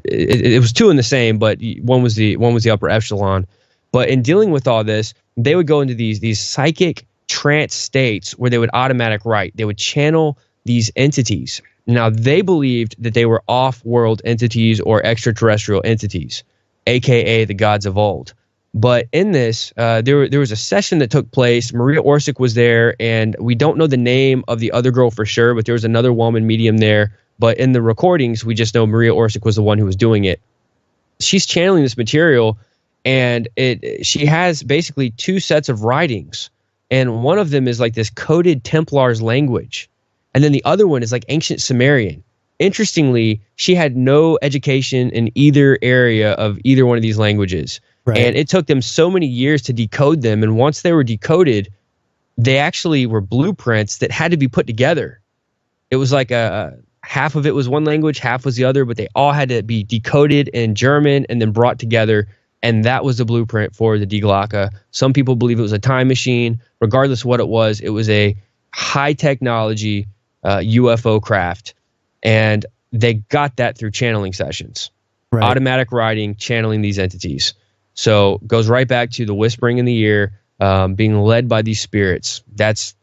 it was two in the same, but one was the upper echelon. But in dealing with all this, they would go into these psychic trance states where they would automatic write. They would channel these entities. Now, they believed that they were off-world entities or extraterrestrial entities, a.k.a. the gods of old. But in this, there was a session that took place. Maria Orsic was there, and we don't know the name of the other girl for sure, but there was another woman medium there. But in the recordings, we just know Maria Orsic was the one who was doing it. She's channeling this material, and she has basically two sets of writings. And one of them is like this coded Templar's language. And then the other one is like ancient Sumerian. Interestingly, she had no education in either area of either one of these languages. Right. And it took them so many years to decode them. And once they were decoded, they actually were blueprints that had to be put together. It was like half of it was one language, half was the other, but they all had to be decoded in German and then brought together. And that was the blueprint for the Die Glocke. Some people believe it was a time machine. Regardless of what it was a high technology UFO craft, and they got that through channeling sessions, automatic writing, channeling these entities. So goes right back to the whispering in the ear, being led by these spirits. That's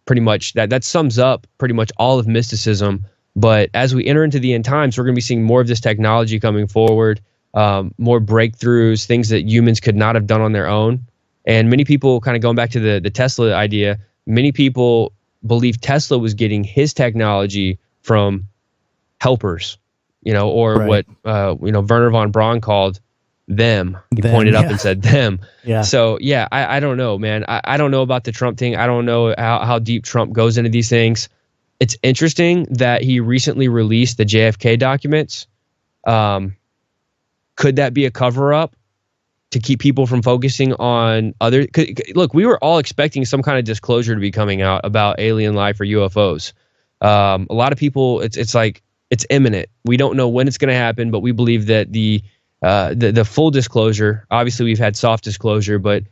pretty much that sums up pretty much all of mysticism. But as we enter into the end times, we're going to be seeing more of this technology coming forward, more breakthroughs, things that humans could not have done on their own. And many people, kind of going back to the Tesla idea, many people believe Tesla was getting his technology from helpers, or what Werner von Braun called them. He pointed up and said them. Yeah. So yeah, I don't know, man. I don't know about the Trump thing. I don't know how deep Trump goes into these things. It's interesting that he recently released the JFK documents. Could that be a cover-up to keep people from focusing on other? Look, we were all expecting some kind of disclosure to be coming out about alien life or UFOs. A lot of people, it's like it's imminent. We don't know when it's going to happen, but we believe that the full disclosure. Obviously, we've had soft disclosure, but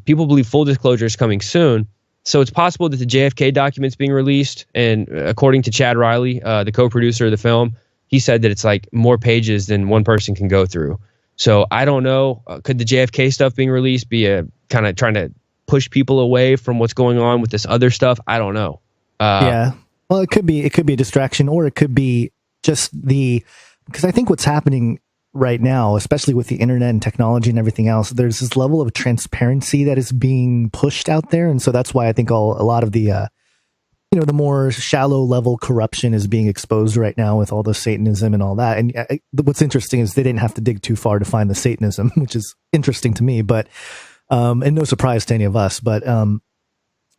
people believe full disclosure is coming soon. So it's possible that the JFK documents being released, and according to Chad Riley, the co-producer of the film, he said that it's like more pages than one person can go through. So I don't know. Could the JFK stuff being released be a kind of trying to push people away from what's going on with this other stuff? I don't know. Yeah. Well, it could be a distraction, or it could be just because I think what's happening right now, especially with the internet and technology and everything else, there's this level of transparency that is being pushed out there. And so that's why I think a lot of the, the more shallow level corruption is being exposed right now with all the Satanism and all that. And what's interesting is they didn't have to dig too far to find the Satanism, which is interesting to me, but, and no surprise to any of us, but, and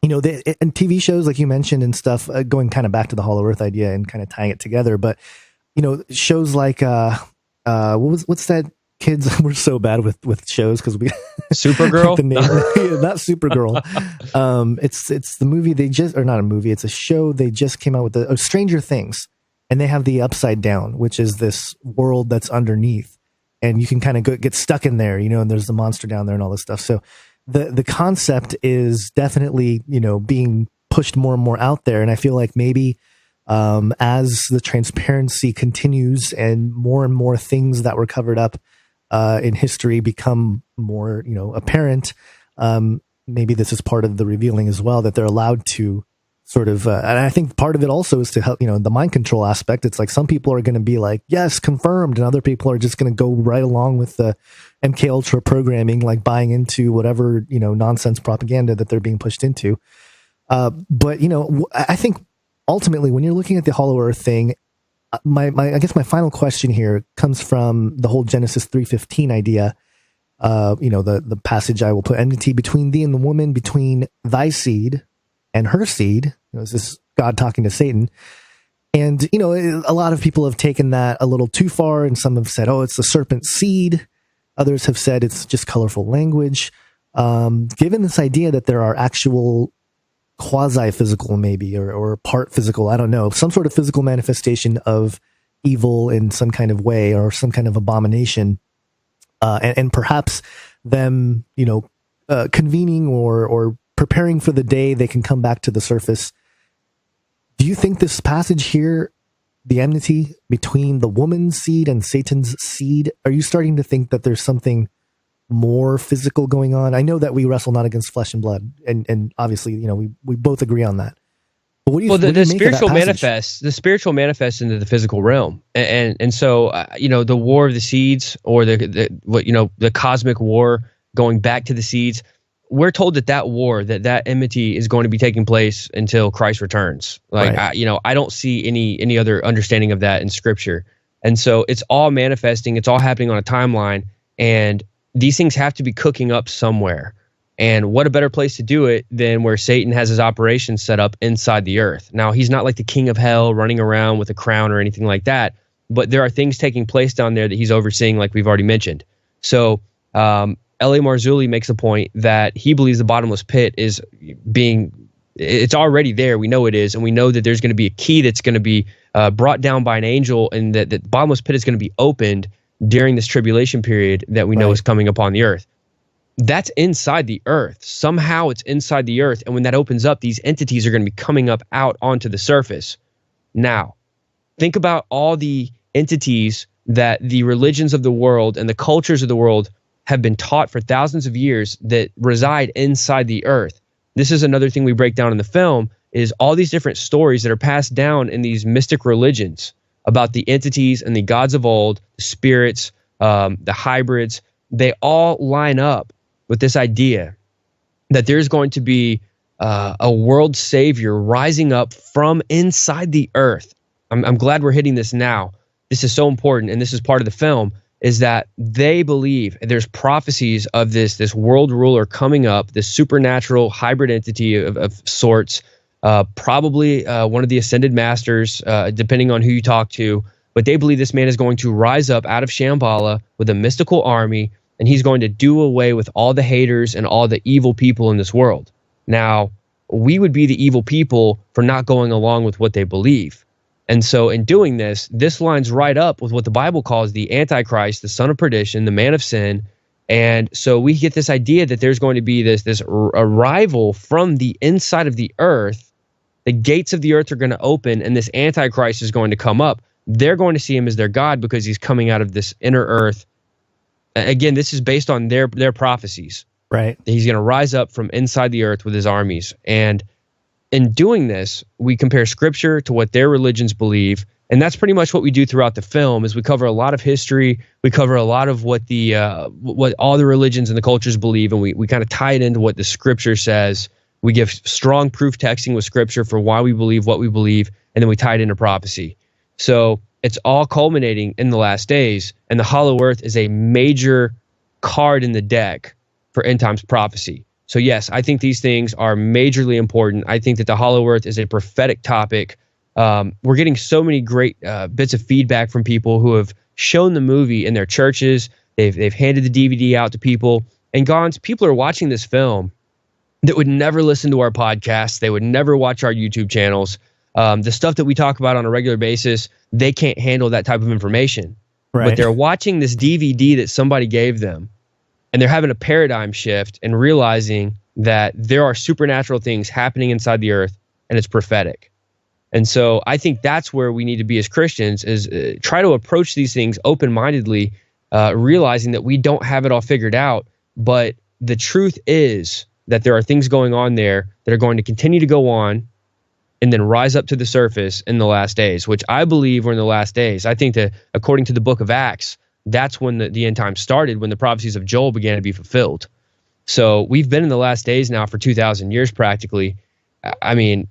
TV shows like you mentioned and stuff, going kind of back to the Hollow Earth idea and kind of tying it together. But, shows like, what's that kids, we're so bad with shows because we Supergirl. the name, not Supergirl. It's the movie they just, or not a movie. It's a show they just came out with. Stranger Things, and they have the Upside Down, which is this world that's underneath, and you can kind of get stuck in there, and there's the monster down there and all this stuff. So the concept is definitely being pushed more and more out there, and I feel like maybe as the transparency continues and more things that were covered up in history become more apparent, maybe this is part of the revealing as well, that they're allowed to sort of and I think part of it also is to help the mind control aspect. It's like some people are going to be like, yes, confirmed, and other people are just going to go right along with the MK Ultra programming, like buying into whatever nonsense propaganda that they're being pushed into. But I think ultimately, when you're looking at the Hollow Earth thing, I guess my final question here comes from the whole Genesis 3:15 idea. The passage, I will put enmity between thee and the woman, between thy seed and her seed. Is this God talking to Satan? And a lot of people have taken that a little too far, and some have said, "Oh, it's the serpent's seed." Others have said it's just colorful language. Given this idea that there are actual quasi-physical maybe or part physical, I don't know, some sort of physical manifestation of evil in some kind of way or some kind of abomination, and perhaps them convening or preparing for the day they can come back to the surface. Do you think this passage here, the enmity between the woman's seed and Satan's seed, are you starting to think that there's something more physical going on? I know that we wrestle not against flesh and blood, and obviously, we both agree on that. But what do you? Well, the spiritual manifests. The spiritual manifests into the physical realm, and so the war of the seeds, or the cosmic war going back to the seeds. We're told that war, that enmity is going to be taking place until Christ returns. Like, right. I don't see any other understanding of that in Scripture, and so it's all manifesting. It's all happening on a timeline, and these things have to be cooking up somewhere. And what a better place to do it than where Satan has his operations set up inside the earth. Now, he's not like the king of hell running around with a crown or anything like that, but there are things taking place down there that he's overseeing, like we've already mentioned. So L.A. Marzulli makes a point that he believes the bottomless pit it's already there. We know it is, and we know that there's going to be a key that's going to be brought down by an angel, and that the bottomless pit is going to be opened during this tribulation period that we know is coming upon the earth. That's inside the earth. Somehow it's inside the earth, and when that opens up, these entities are going to be coming up out onto the surface. Now, think about all the entities that the religions of the world and the cultures of the world have been taught for thousands of years that reside inside the earth. This is another thing we break down in the film, is all these different stories that are passed down in these mystic religions about the entities and the gods of old, the spirits, the hybrids. They all line up with this idea that there's going to be a world savior rising up from inside the earth. I'm glad we're hitting this now. This is so important, and this is part of the film, is that they believe there's prophecies of this world ruler coming up, this supernatural hybrid entity of sorts, probably one of the ascended masters, depending on who you talk to. But they believe this man is going to rise up out of Shambhala with a mystical army, and he's going to do away with all the haters and all the evil people in this world. Now, we would be the evil people for not going along with what they believe. And so in doing this, this lines right up with what the Bible calls the Antichrist, the son of perdition, the man of sin. And so we get this idea that there's going to be this arrival from the inside of the earth. The gates of the earth are going to open, and this Antichrist is going to come up. They're going to see him as their God because he's coming out of this inner earth. Again, this is based on their prophecies. Right. He's going to rise up from inside the earth with his armies. And in doing this, we compare Scripture to what their religions believe, and that's pretty much what we do throughout the film. Is we cover a lot of history, we cover a lot of what what all the religions and the cultures believe, and we kind of tie it into what the Scripture says. We give strong proof texting with Scripture for why we believe what we believe, and then we tie it into prophecy. So it's all culminating in the last days, and the Hollow Earth is a major card in the deck for end times prophecy. So yes, I think these things are majorly important. I think that the Hollow Earth is a prophetic topic. We're getting so many great bits of feedback from people who have shown the movie in their churches. They've handed the DVD out to people. And Gons, people are watching this film that would never listen to our podcasts. They would never watch our YouTube channels. The stuff that we talk about on a regular basis, they can't handle that type of information. Right. But they're watching this DVD that somebody gave them, and they're having a paradigm shift and realizing that there are supernatural things happening inside the earth, and it's prophetic. And so I think that's where we need to be as Christians, is try to approach these things open-mindedly, realizing that we don't have it all figured out. But the truth is that there are things going on there that are going to continue to go on and then rise up to the surface in the last days, which I believe we're in the last days. I think that according to the book of Acts, that's when the end time started, when the prophecies of Joel began to be fulfilled. So we've been in the last days now for 2,000 years practically. I mean,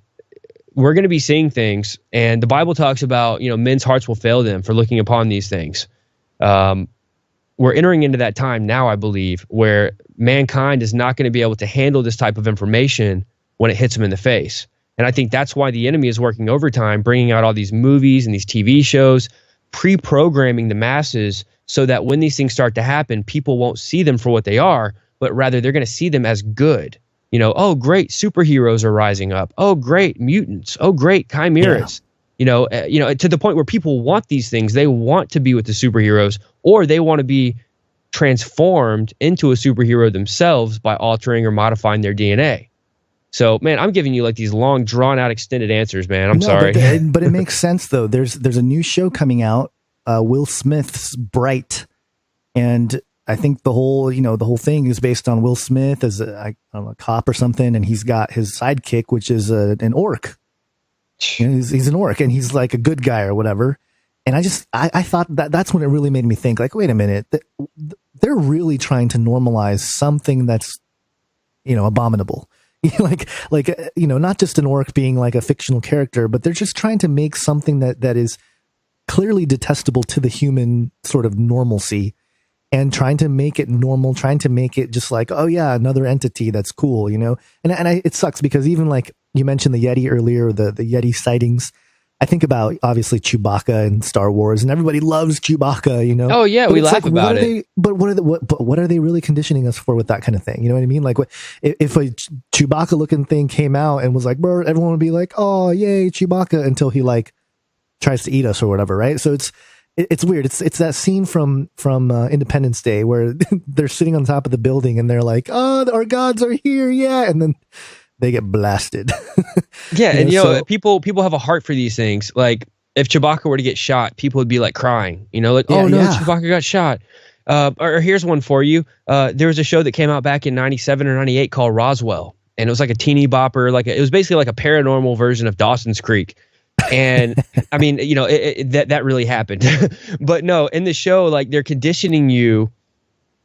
we're going to be seeing things, and the Bible talks about, men's hearts will fail them for looking upon these things. We're entering into that time now, I believe, where mankind is not going to be able to handle this type of information when it hits them in the face. And I think that's why the enemy is working overtime, bringing out all these movies and these TV shows, pre-programming the masses so that when these things start to happen, people won't see them for what they are, but rather they're going to see them as good. Oh, great, superheroes are rising up. Oh, great, mutants. Oh, great, chimeras. Yeah. To the point where people want these things. They want to be with the superheroes, or they want to be transformed into a superhero themselves by altering or modifying their DNA. So, man, I'm giving you like these long, drawn-out, extended answers, man. I'm sorry. But it makes sense, though. There's a new show coming out, Will Smith's Bright, and I think the whole thing is based on Will Smith as a cop or something, and he's got his sidekick, which is an orc. He's an orc, and he's like a good guy or whatever. And I thought that's when it really made me think, like, wait a minute, they're really trying to normalize something that's, abominable. Not just an orc being like a fictional character, but they're just trying to make something that is clearly detestable to the human sort of normalcy, and trying to make it normal, trying to make it just like, oh yeah, another entity that's cool, And it sucks because even like you mentioned the Yeti earlier, the Yeti sightings. I think about obviously Chewbacca and Star Wars, and everybody loves Chewbacca, Oh yeah, but we laugh about it. But what are they really conditioning us for with that kind of thing? You know what I mean? Like, if a Chewbacca looking thing came out and was like, "Bro," everyone would be like, "Oh, yay, Chewbacca!" until he like tries to eat us or whatever, right? So it's weird. It's that scene from Independence Day where they're sitting on top of the building and they're like, "Oh, our gods are here, yeah," and then they get blasted. Yeah, and people have a heart for these things. Like if Chewbacca were to get shot, people would be like crying. Chewbacca got shot. Or here's one for you. There was a show that came out back in '97 or '98 called Roswell, and it was like a teeny bopper. It was basically like a paranormal version of Dawson's Creek. And I mean, that really happened. But no, in the show, like they're conditioning you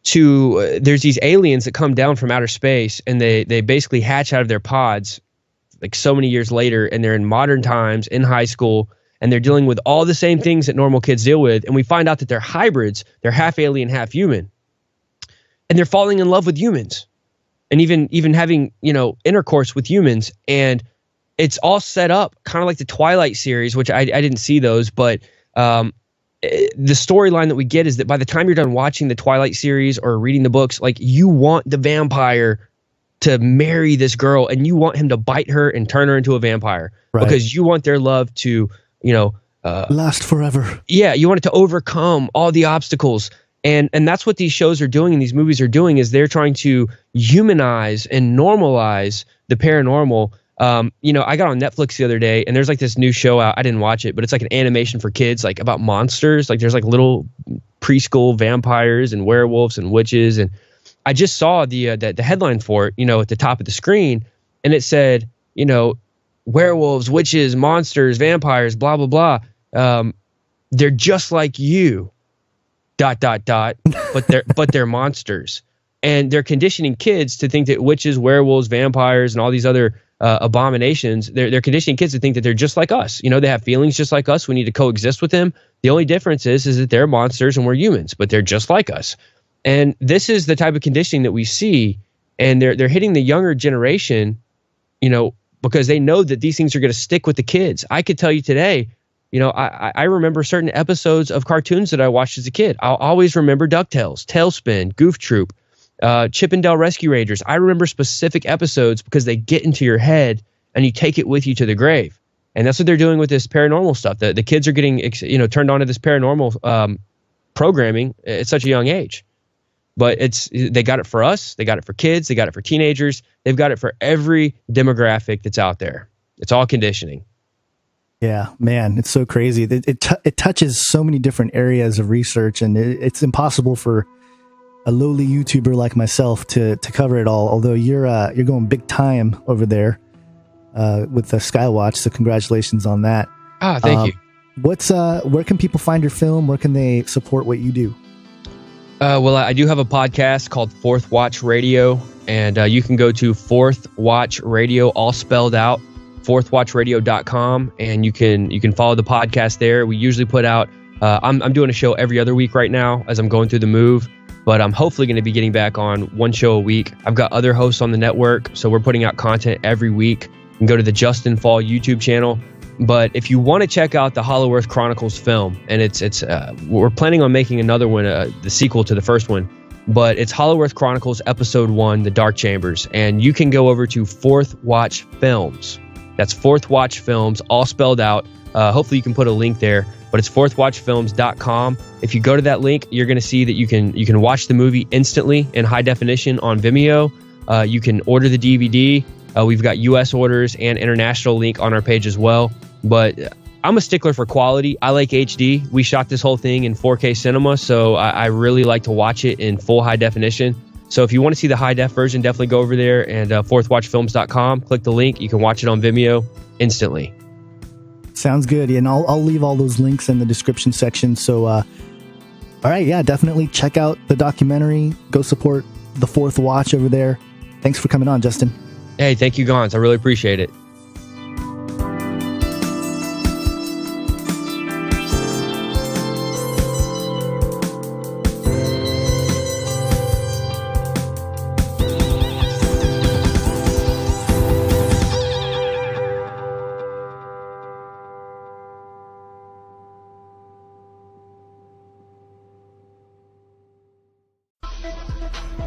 to there's these aliens that come down from outer space, and they basically hatch out of their pods like so many years later, and they're in modern times in high school, and they're dealing with all the same things that normal kids deal with. And we find out that they're hybrids. They're half alien, half human, and they're falling in love with humans, and even having intercourse with humans. And it's all set up kind of like the Twilight series, which I didn't see those, but the storyline that we get is that by the time you're done watching the Twilight series or reading the books, like you want the vampire to marry this girl, and you want him to bite her and turn her into a vampire, right? Because you want their love to, last forever. Yeah, you want it to overcome all the obstacles. And that's what these shows are doing and these movies are doing, is they're trying to humanize and normalize the paranormal. I got on Netflix the other day, and there's like this new show out. I didn't watch it, but it's like an animation for kids, like about monsters. Like there's like little preschool vampires and werewolves and witches. And I just saw the headline for it, at the top of the screen, and it said, werewolves, witches, monsters, vampires, blah blah blah. They're just like you. ... but they're monsters, and they're conditioning kids to think that witches, werewolves, vampires, and all these other abominations, they're conditioning kids to think that they're just like us. They have feelings just like us. We need to coexist with them. The only difference is that they're monsters and we're humans, but they're just like us. And this is the type of conditioning that we see, and they're hitting the younger generation, because they know that these things are going to stick with the kids. I could tell you today, You know, I remember certain episodes of cartoons that I watched as a kid. I'll always remember DuckTales, Tailspin, Goof Troop, Chip and Dale Rescue Rangers. I remember specific episodes because they get into your head and you take it with you to the grave. And that's what they're doing with this paranormal stuff. The kids are getting, turned on to this paranormal programming at such a young age. But they got it for us. They got it for kids. They got it for teenagers. They've got it for every demographic that's out there. It's all conditioning. Yeah, man, it's so crazy. It touches so many different areas of research, and it's impossible for a lowly YouTuber like myself to cover it all. Although you're going big time over there with the Skywatch, so congratulations on that. Thank you. Where can people find your film? Where can they support what you do? Well, I do have a podcast called Fourth Watch Radio, and you can go to Fourth Watch Radio, all spelled out, fourthwatchradio.com, and you can follow the podcast there. We usually put out, I'm doing a show every other week right now as I'm going through the move, but I'm hopefully going to be getting back on one show a week. I've got other hosts on the network, so we're putting out content every week. You can go to the Justen Faull YouTube channel. But if you want to check out the Hollow Earth Chronicles film, and it's we're planning on making another one, the sequel to the first one, but it's Hollow Earth Chronicles Episode 1, The Dark Chambers, and you can go over to Fourth Watch Films. That's Fourth Watch Films, all spelled out. Hopefully you can put a link there, but it's fourthwatchfilms.com. If you go to that link, you're going to see that you can watch the movie instantly in high definition on Vimeo. You can order the DVD. We've got U.S. orders and international link on our page as well. But I'm a stickler for quality. I like HD. We shot this whole thing in 4K cinema, so I really like to watch it in full high definition. So if you want to see the high def version, definitely go over there and fourthwatchfilms.com. Click the link. You can watch it on Vimeo instantly. Sounds good. And I'll leave all those links in the description section. So, all right, yeah, definitely check out the documentary. Go support the Fourth Watch over there. Thanks for coming on, Justen. Hey, thank you, Gons. I really appreciate it.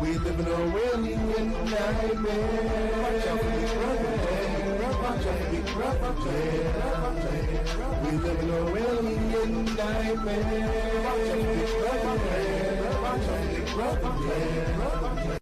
We live in a winning nightmare. Watch out for the trouble. Watch out for the trouble. We live in a winning nightmare. Watch out for the trouble. Watch out for the trouble.